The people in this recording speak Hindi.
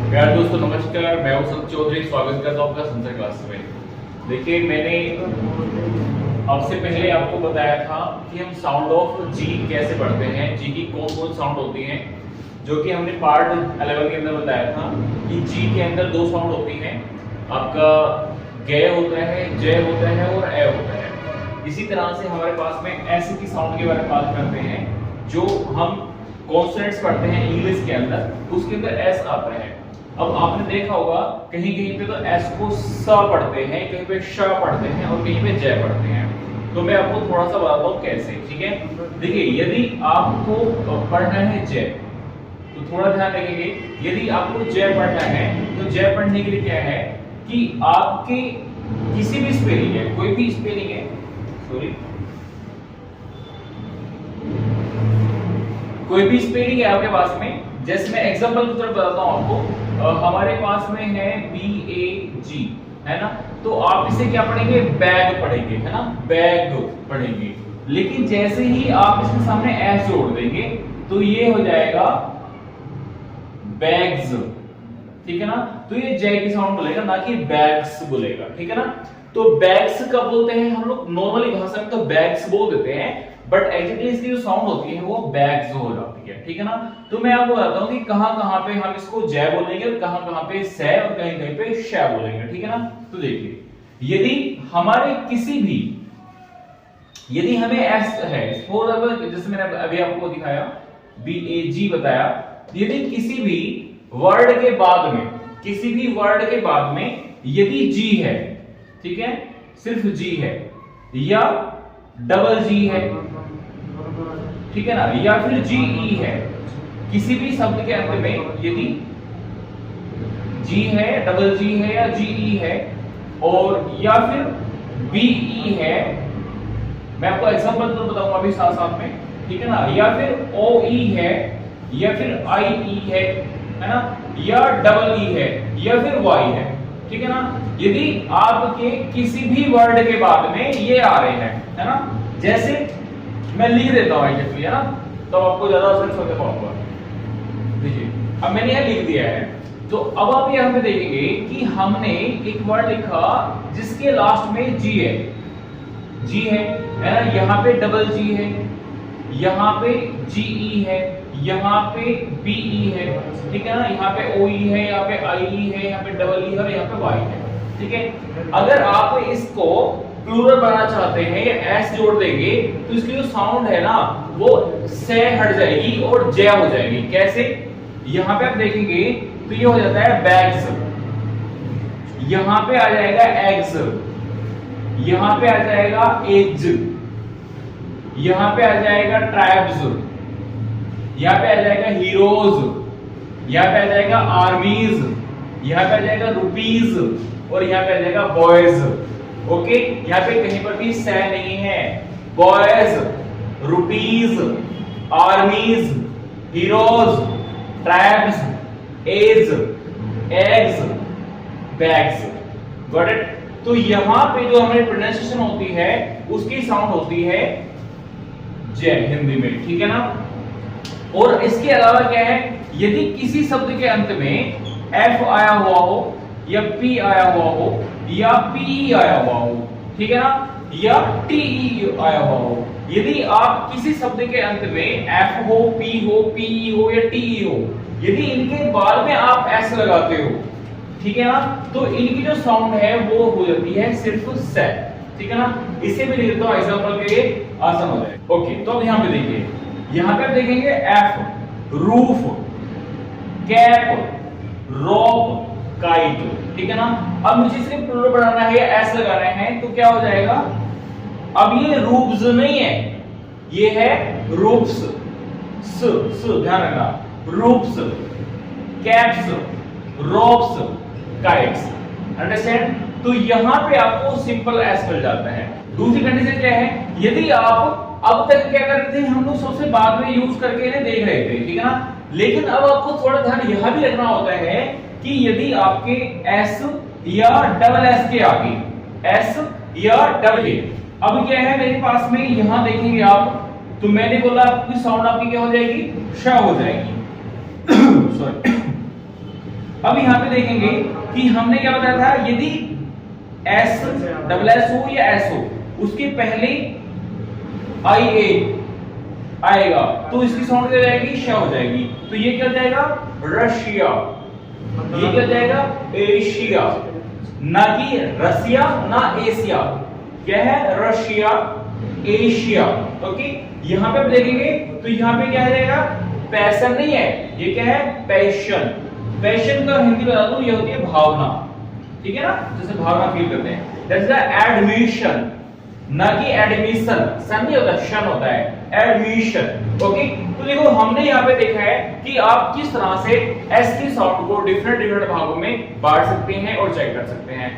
प्यारे दोस्तों नमस्कार, मैं वसंत चौधरी स्वागत करता हूँ आपका संसद क्लास में। देखिए, मैंने आपसे पहले आपको बताया था कि हम साउंड ऑफ जी कैसे पढ़ते हैं, जी की कौन कौन साउंड होती हैं, जो कि हमने पार्ट 11 के अंदर बताया था कि जी के अंदर दो साउंड होती हैं, आपका ग होता है, जय होता है और ए होता है। इसी तरह से हमारे पास में ऐसे की साउंड के बारे में बात करते हैं जो हम कॉन्सोनेंट्स पढ़ते हैं इंग्लिश के अंदर, उसके अंदर एस आता है। अब आपने देखा होगा कहीं कहीं पे तो एस को स पढ़ते हैं, कहीं पे श पढ़ते हैं और कहीं पे जय पढ़ते हैं। तो मैं आपको थोड़ा सा बताता हूँ कैसे, ठीक है। देखिए, यदि आपको पढ़ना है जय तो थोड़ा ध्यान रखेंगे। यदि आपको जय पढ़ना है तो जय पढ़ने के लिए क्या है कि आपके किसी भी स्पेलिंग है, कोई भी स्पेलिंग है, सॉरी, कोई भी स्पेलिंग है आपके पास में, जैसे मैं एग्जांपल के तौर पर बताता हूं आपको। हमारे पास में है BAG, है ना, तो आप इसे क्या पढ़ेंगे, बैग पढ़ेंगे, है ना, बैग पढ़ेंगे। लेकिन जैसे ही आप इसके सामने एस जोड़ देंगे तो ये हो जाएगा बैग्स, ठीक है ना। तो ये जय की साउंड बोलेगा, ना कि बैग्स बोलेगा, ठीक है ना। तो बैग्स कब बोलते हैं हम लोग, नॉर्मली भाषा में तो बैग्स बोल देते हैं, बट एक्चुअली इसकी जो साउंड होती है वो बैग्स हो जाती है, ठीक है ना। तो मैं आपको बताता हूं कि कहां-कहां पे हम इसको जय बोलेंगे और कहां-कहां पे से और कहीं-कहीं पे श बोलेंगे, ठीक है ना। तो देखिए, यदि हमारे किसी भी, यदि हमें एस है, फॉर एग्जांपल जैसे मैंने अभी आपको दिखाया BAG बताया, यदि किसी भी वर्ड के बाद में, किसी भी वर्ड के बाद में यदि जी है, ठीक है, सिर्फ जी है या डबल जी है, ठीक है ना, या फिर GE है, किसी भी शब्द के अंत में यदि जी है, डबल जी है या GE है और या फिर BE है, मैं आपको एग्जांपल तो बताऊंगा अभी साथ साथ में, ठीक है ना, या फिर OE है या फिर IE है ना, या डबल E है या फिर Y है, ठीक है ना। यदि आपके किसी भी वर्ड के बाद में ये आ रहे हैं, है ना, जैसे मैं लिख देता हूं एग्जैक्टली, है ना, तो आपको ज्यादा आसान समझ पाऊंगा। देखिए, अब मैंने यह लिख दिया है, तो अब आप यहां पे देखेंगे कि हमने एक वर्ड लिखा जिसके लास्ट में जी है, जी है ना, यहाँ पे डबल जी है, यहाँ पे GE है, यहाँ पे BE है, ठीक है ना, यहाँ पे OE है, यहाँ पे IE है, यहाँ पे डबल E है और यहाँ पे Y है, ठीक है। अगर आप इसको प्लूरल बनाना चाहते हैं या एस जोड़ देंगे तो इसकी जो साउंड है ना वो से हट जाएगी और जय हो जाएगी। कैसे, यहाँ पे आप देखेंगे तो ये हो जाता है बैग्स, यहाँ पे आ जाएगा एग्स, यहाँ पे आ जाएगा एज, यहाँ पे आ जाएगा ट्राइब्स, यहाँ पे आ जाएगा हीरोज, यहाँ पे आ जाएगा आर्मीज, यहाँ पे आ जाएगा रुपीज और यहाँ पे आ जाएगा बॉयज। ओके, यहाँ पे कहीं पर भी से नहीं है। Boys, rupees, armies, heroes, tribes, ages, eggs, bags. Got it. तो यहाँ पे जो हमारी प्रोनाउंसिएशन होती है उसकी साउंड होती है जय हिंदी में, ठीक है ना। और इसके अलावा क्या है, यदि किसी शब्द के अंत में F आया हुआ हो या P आया हुआ हो या PE आया हुआ हो, ठीक है ना, या TE आया हुआ हो, यदि आप किसी शब्द के अंत में F हो, P हो, PE हो या TE हो, यदि इनके बाद में आप S लगाते हो, ठीक है ना, तो इनकी जो साउंड है वो हो जाती है सिर्फ से, ठीक है ना। इसे भी लिख देता हूं एग्जांपल के लिए, आसान हो जाए। ओके, तो अब यहां पे देखिए, यहां पे आप देखेंगे F, रूफ, कैप, रोप, काइट, ठीक है ना। अब मुझे सिर्फ प्लूरल बनाना है या एस लगाना है तो क्या हो जाएगा, अब ये रूफ्स नहीं है, ये है रूफ्स, ध्यान रखना, roofs, caps, ropes, kites, understand. तो यहां पे आपको सिंपल एस मिल जाता है। दूसरी कंडीशन क्या है, यदि आप अब तक क्या करते थे, हम लोग सबसे बाद में यूज करके इन्हें देख रहे थे, ठीक है ना, लेकिन अब आपको थोड़ा ध्यान यह भी रखना होता है कि यदि आपके एस या डबल एस के आगे, एस या डबल ए, अब क्या है मेरे पास में, यहां देखेंगे आप, तो मैंने बोला आपकी साउंड आपकी क्या हो जाएगी, श हो जाएगी। सॉरी। अब यहाँ पे देखेंगे कि हमने क्या बताया था, यदि एस डबल एस हो या एस हो, उसके पहले आई ए आएगा तो इसकी साउंड क्या जाएगी, श हो जाएगी। तो ये क्या जाएगा, रशिया। ये क्या जाएगा, एशिया, ना कि रसिया ना एशिया। क्या है, रशिया एशिया। ओके, यहां पे आप देखेंगे तो यहां पे क्या आ जाएगा, पैशन नहीं है, ये क्या है, पैशन। पैशन का हिंदी बता दूं, ये होती है भावना। ठीक है ना, जैसे भावना फील करते हैं। दैट्स द एडमिशन, ना कि एडमिशन, सन नहीं होता, शन होता है, एडमिशन। ओके, तो देखो हमने यहाँ पे देखा है कि आप किस तरह से एस की साउंड को डिफरेंट भागों में बांट सकते हैं और चेक कर सकते हैं।